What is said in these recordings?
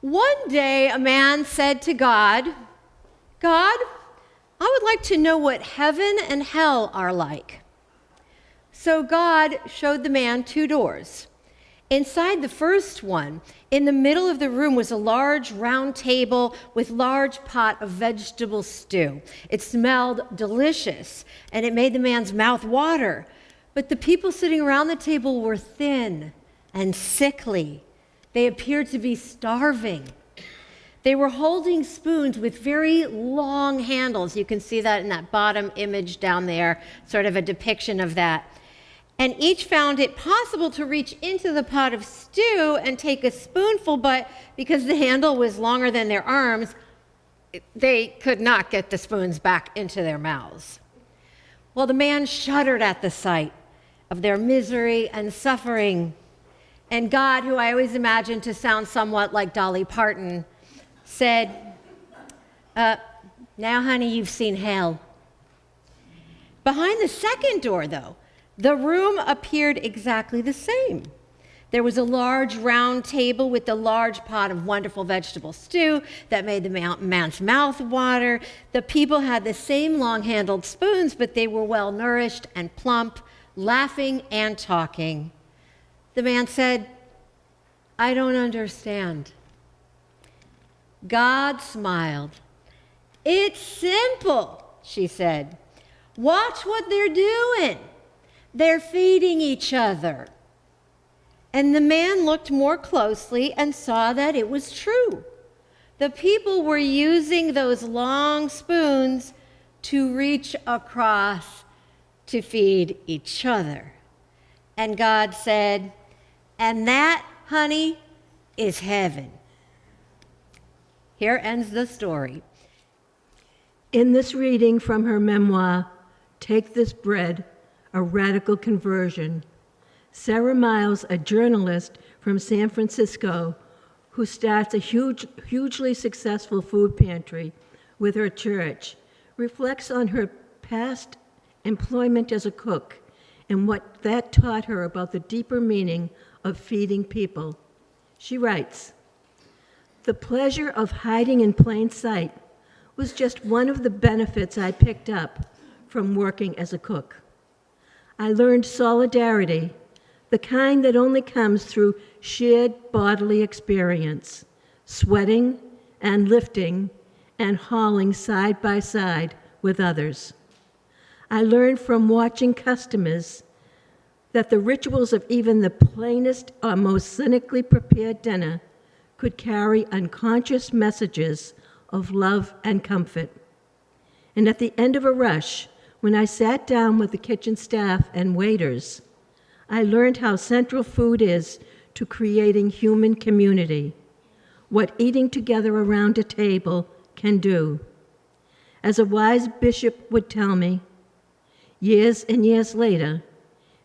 One day, a man said to God, God, I would like to know what heaven and hell are like. So God showed the man two doors. Inside the first one, in the middle of the room, was a large round table with large pot of vegetable stew. It smelled delicious, and it made the man's mouth water. But the people sitting around the table were thin and sickly. They appeared to be starving. They were holding spoons with very long handles. You can see that in that bottom image down there, sort of a depiction of that. And each found it possible to reach into the pot of stew and take a spoonful, but because the handle was longer than their arms, they could not get the spoons back into their mouths. Well, the man shuddered at the sight of their misery and suffering. And God, who I always imagined to sound somewhat like Dolly Parton, said, now, honey, you've seen hell. Behind the second door, though, the room appeared exactly the same. There was a large round table with a large pot of wonderful vegetable stew that made the man's mouth water. The people had the same long-handled spoons, but they were well-nourished and plump, laughing and talking. The man said, I don't understand. God smiled. It's simple, she said. Watch what they're doing. They're feeding each other. And the man looked more closely and saw that it was true. The people were using those long spoons to reach across to feed each other. And God said, and that, honey, is heaven. Here ends the story. In this reading from her memoir, Take This Bread, A Radical Conversion, Sarah Miles, a journalist from San Francisco who starts a hugely successful food pantry with her church, reflects on her past employment as a cook and what that taught her about the deeper meaning of feeding people. She writes, the pleasure of hiding in plain sight was just one of the benefits I picked up from working as a cook. I learned solidarity, the kind that only comes through shared bodily experience, sweating and lifting and hauling side by side with others. I learned from watching customers that the rituals of even the plainest or most cynically prepared dinner could carry unconscious messages of love and comfort. And at the end of a rush, when I sat down with the kitchen staff and waiters, I learned how central food is to creating human community, what eating together around a table can do. As a wise bishop would tell me, years and years later,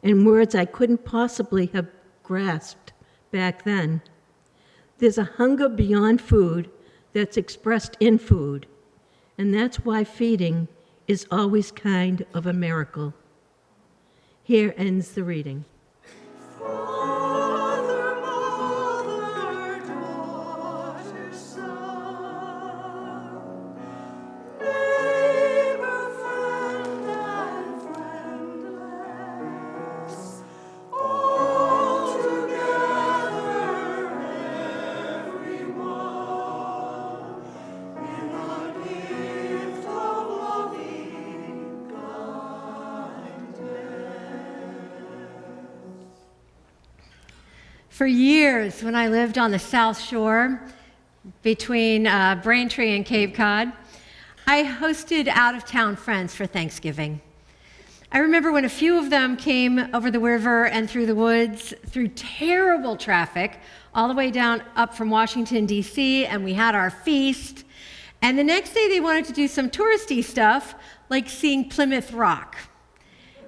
in words I couldn't possibly have grasped back then, there's a hunger beyond food that's expressed in food, and that's why feeding is always kind of a miracle. Here ends the reading. Father, mother, daughter, son, neighbor, friend, and friendless, all together, everyone, in a gift of loving kindness. For years, when I lived on the South Shore between Braintree and Cape Cod, I hosted out-of-town friends for Thanksgiving. I remember when a few of them came over the river and through the woods, through terrible traffic, all the way down up from Washington, D.C., and we had our feast. And the next day, they wanted to do some touristy stuff, like seeing Plymouth Rock.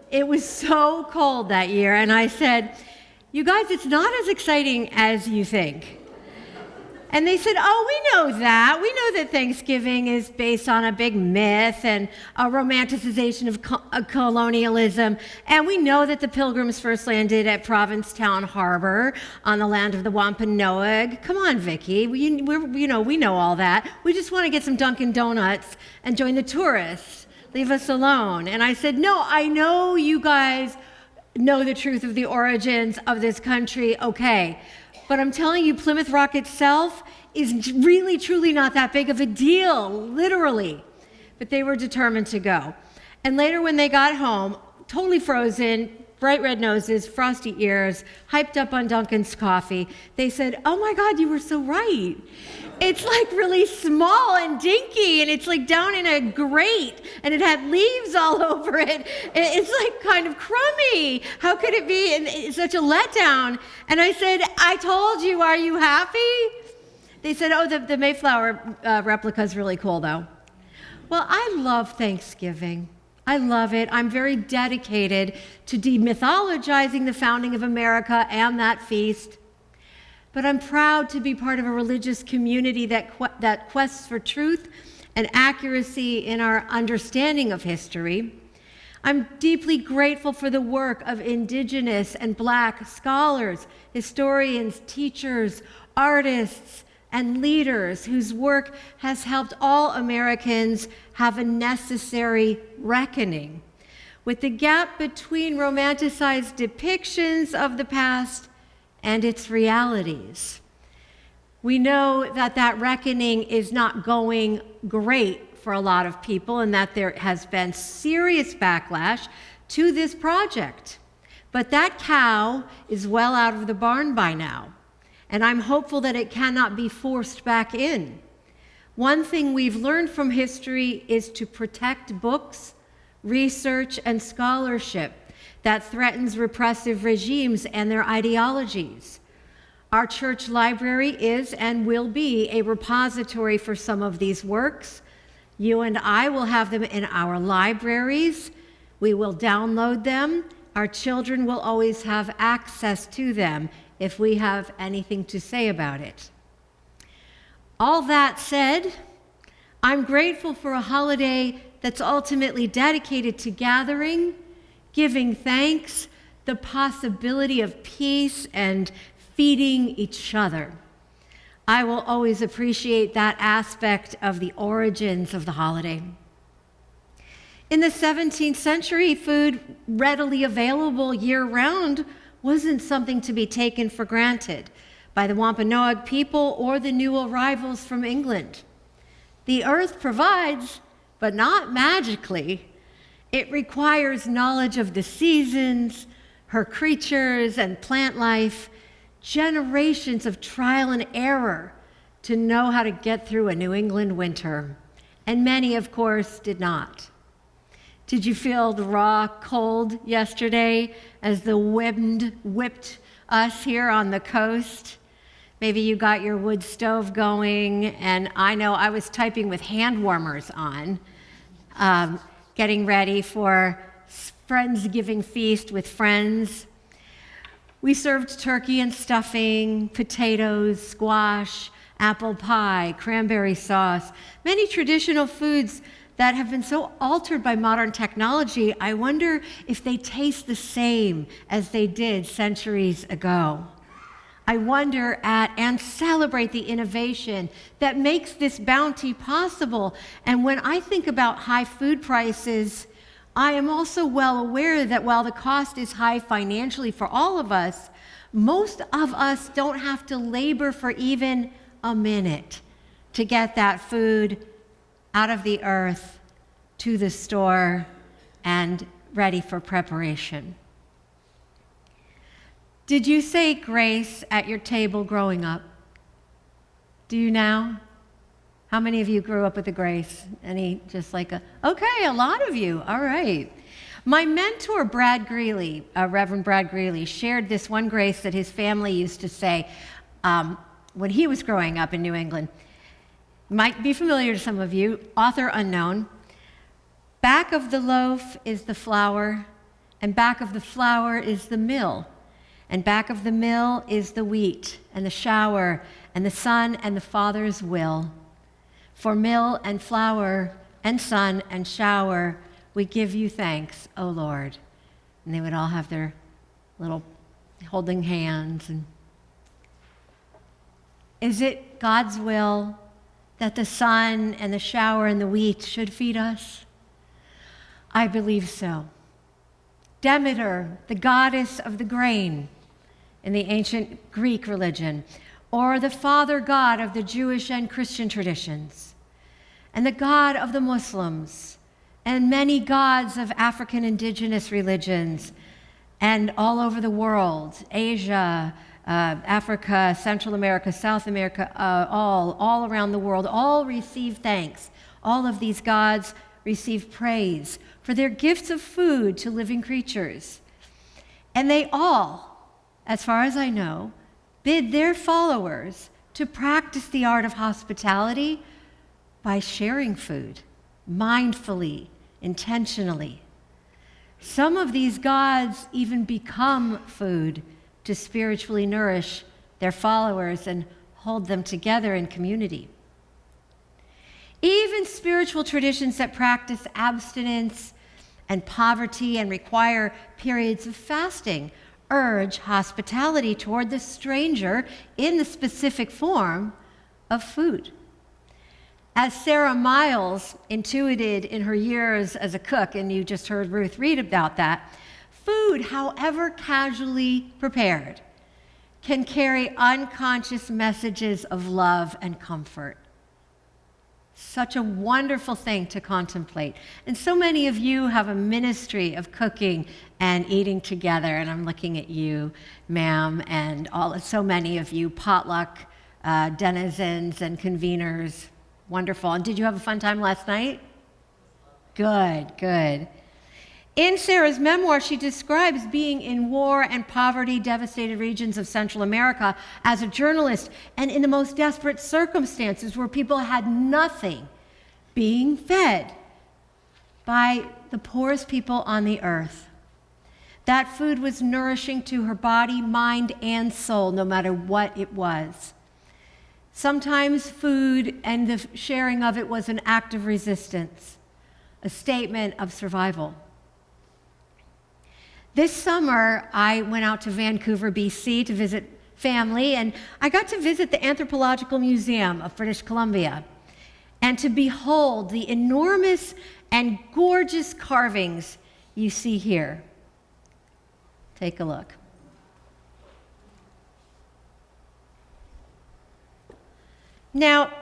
It was so cold that year, and I said, you guys, it's not as exciting as you think. And they said, oh, we know that. We know that Thanksgiving is based on a big myth and a romanticization of colonialism. And we know that the Pilgrims first landed at Provincetown Harbor on the land of the Wampanoag. Come on, Vicki. We know all that. We just want to get some Dunkin' Donuts and join the tourists. Leave us alone. And I said, no, I know you guys know the truth of the origins of this country. Okay. But I'm telling you, Plymouth Rock itself is really, truly not that big of a deal, literally. But they were determined to go. And later when they got home, totally frozen, bright red noses, frosty ears, hyped up on Dunkin's coffee, they said, oh my God, you were so right. It's like really small and dinky, and it's like down in a grate, and it had leaves all over it. It's like kind of crummy. How could it be it's such a letdown? And I said, I told you, are you happy? They said, oh, the Mayflower replica is really cool, though. Well, I love Thanksgiving. I love it. I'm very dedicated to demythologizing the founding of America and that feast. But I'm proud to be part of a religious community that quests for truth and accuracy in our understanding of history. I'm deeply grateful for the work of Indigenous and Black scholars, historians, teachers, artists, and leaders whose work has helped all Americans have a necessary reckoning with the gap between romanticized depictions of the past and its realities. We know that that reckoning is not going great for a lot of people and that there has been serious backlash to this project. But that cow is well out of the barn by now, and I'm hopeful that it cannot be forced back in. One thing we've learned from history is to protect books, research, and scholarship that threatens repressive regimes and their ideologies. Our church library is and will be a repository for some of these works. You and I will have them in our libraries. We will download them. Our children will always have access to them if we have anything to say about it. All that said, I'm grateful for a holiday that's ultimately dedicated to gathering, giving thanks, the possibility of peace, and feeding each other. I will always appreciate that aspect of the origins of the holiday. In the 17th century, food readily available year-round wasn't something to be taken for granted by the Wampanoag people or the new arrivals from England. The earth provides, but not magically. It requires knowledge of the seasons, her creatures, and plant life, generations of trial and error to know how to get through a New England winter. And many, of course, did not. Did you feel the raw cold yesterday as the wind whipped us here on the coast? Maybe you got your wood stove going, and I know I was typing with hand warmers on, getting ready for Friendsgiving feast with friends. We served turkey and stuffing, potatoes, squash, apple pie, cranberry sauce, many traditional foods that have been so altered by modern technology, I wonder if they taste the same as they did centuries ago. I wonder at and celebrate the innovation that makes this bounty possible. And when I think about high food prices, I am also well aware that while the cost is high financially for all of us, most of us don't have to labor for even a minute to get that food out of the earth to the store and ready for preparation. Did you say grace at your table growing up? Do you now? How many of you grew up with a grace? Any, just like okay, a lot of you, all right. My mentor, Brad Greeley, Reverend Brad Greeley, shared this one grace that his family used to say when he was growing up in New England. Might be familiar to some of you, author unknown. Back of the loaf is the flour, and back of the flour is the mill, and back of the mill is the wheat, and the shower, and the Son and the Father's will. For mill and flour and sun and shower, we give you thanks, O Lord. And they would all have their little holding hands. And is it God's will that the sun and the shower and the wheat should feed us? I believe so. Demeter, the goddess of the grain in the ancient Greek religion, or the father god of the Jewish and Christian traditions, and the god of the Muslims, and many gods of African indigenous religions, and all over the world, Asia, Africa, Central America, South America, all around the world, all receive thanks. All of these gods receive praise for their gifts of food to living creatures. And they all, as far as I know, bid their followers to practice the art of hospitality by sharing food, mindfully, intentionally. Some of these gods even become food to spiritually nourish their followers and hold them together in community. Even spiritual traditions that practice abstinence and poverty and require periods of fasting urge hospitality toward the stranger in the specific form of food. As Sarah Miles intuited in her years as a cook, and you just heard Ruth read about that, food, however casually prepared, can carry unconscious messages of love and comfort. Such a wonderful thing to contemplate. And so many of you have a ministry of cooking and eating together, and I'm looking at you, ma'am, and so many of you potluck denizens and conveners. Wonderful. And did you have a fun time last night? Good, good. In Sarah's memoir, she describes being in war and poverty-devastated regions of Central America as a journalist and in the most desperate circumstances where people had nothing, being fed by the poorest people on the earth. That food was nourishing to her body, mind, and soul, no matter what it was. Sometimes food and the sharing of it was an act of resistance, a statement of survival. This summer, I went out to Vancouver, BC to visit family, and I got to visit the Anthropological Museum of British Columbia and to behold the enormous and gorgeous carvings you see here. Take a look. Now,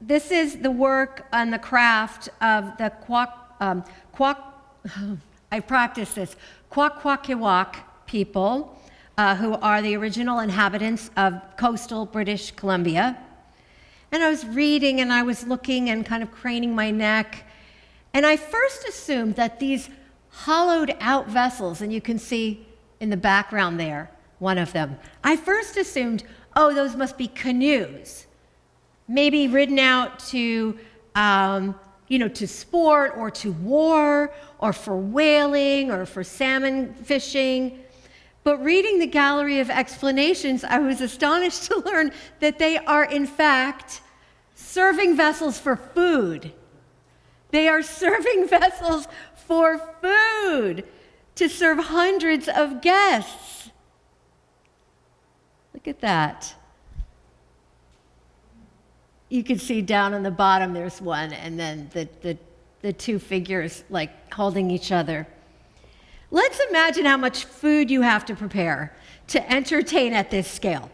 this is the work and the craft of the I practice this, Kwakwaka'wakw people, who are the original inhabitants of coastal British Columbia. And I was reading and I was looking and kind of craning my neck. And I first assumed that these hollowed out vessels, and you can see in the background there, one of them. I first assumed, oh, those must be canoes, maybe ridden out to, to sport or to war or for whaling or for salmon fishing. But reading the gallery of explanations, I was astonished to learn that they are, in fact, serving vessels for food. They are serving vessels for food to serve hundreds of guests. Look at that. You can see down on the bottom there's one, and then the two figures like holding each other. Let's imagine how much food you have to prepare to entertain at this scale.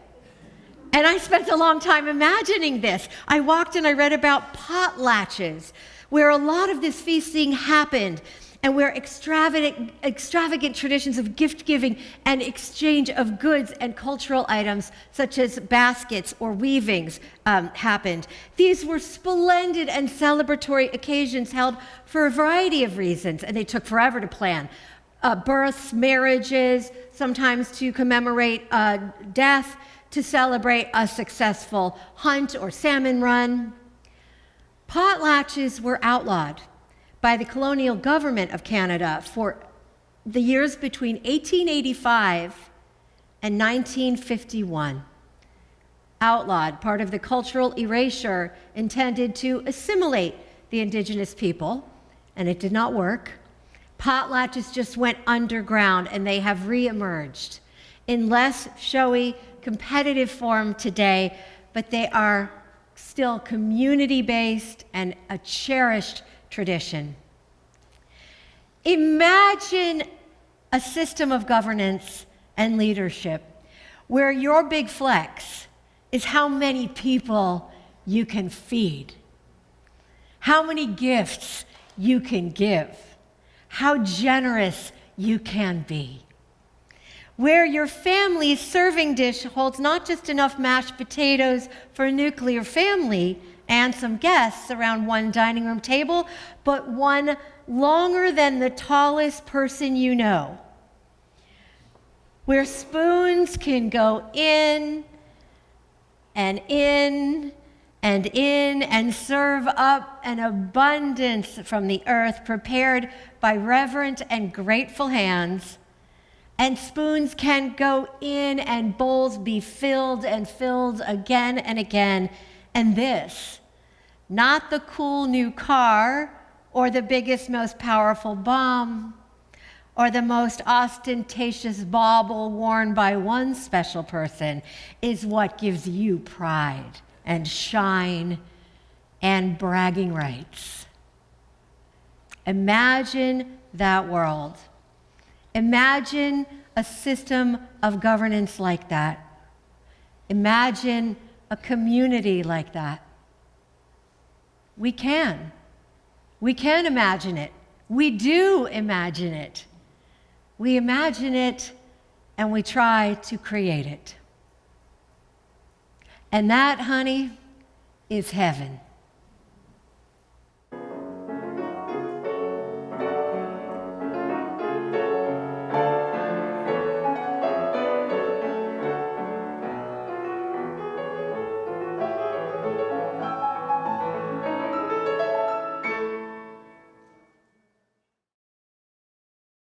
And I spent a long time imagining this. I walked and I read about potlatches, where a lot of this feasting happened, and where extravagant traditions of gift-giving and exchange of goods and cultural items, such as baskets or weavings, happened. These were splendid and celebratory occasions held for a variety of reasons, and they took forever to plan. Births, marriages, sometimes to commemorate death, to celebrate a successful hunt or salmon run. Potlatches were outlawed by the colonial government of Canada for the years between 1885 and 1951. outlawed, part of the cultural erasure intended to assimilate the indigenous people, and it did not work. Potlatches just went underground, and they have reemerged in less showy, competitive form today, but they are still community-based and a cherished tradition. Imagine a system of governance and leadership where your big flex is how many people you can feed, how many gifts you can give, how generous you can be. Where your family's serving dish holds not just enough mashed potatoes for a nuclear family and some guests around one dining room table, but one longer than the tallest person you know. Where spoons can go in and in and in and serve up an abundance from the earth prepared by reverent and grateful hands. And spoons can go in and bowls be filled and filled again and again. And this, not the cool new car or the biggest, most powerful bomb or the most ostentatious bauble worn by one special person, is what gives you pride and shine and bragging rights. Imagine that world. Imagine a system of governance like that. Imagine a community like that. We can. We can imagine it. We do imagine it. We imagine it and we try to create it. And that, honey, is heaven.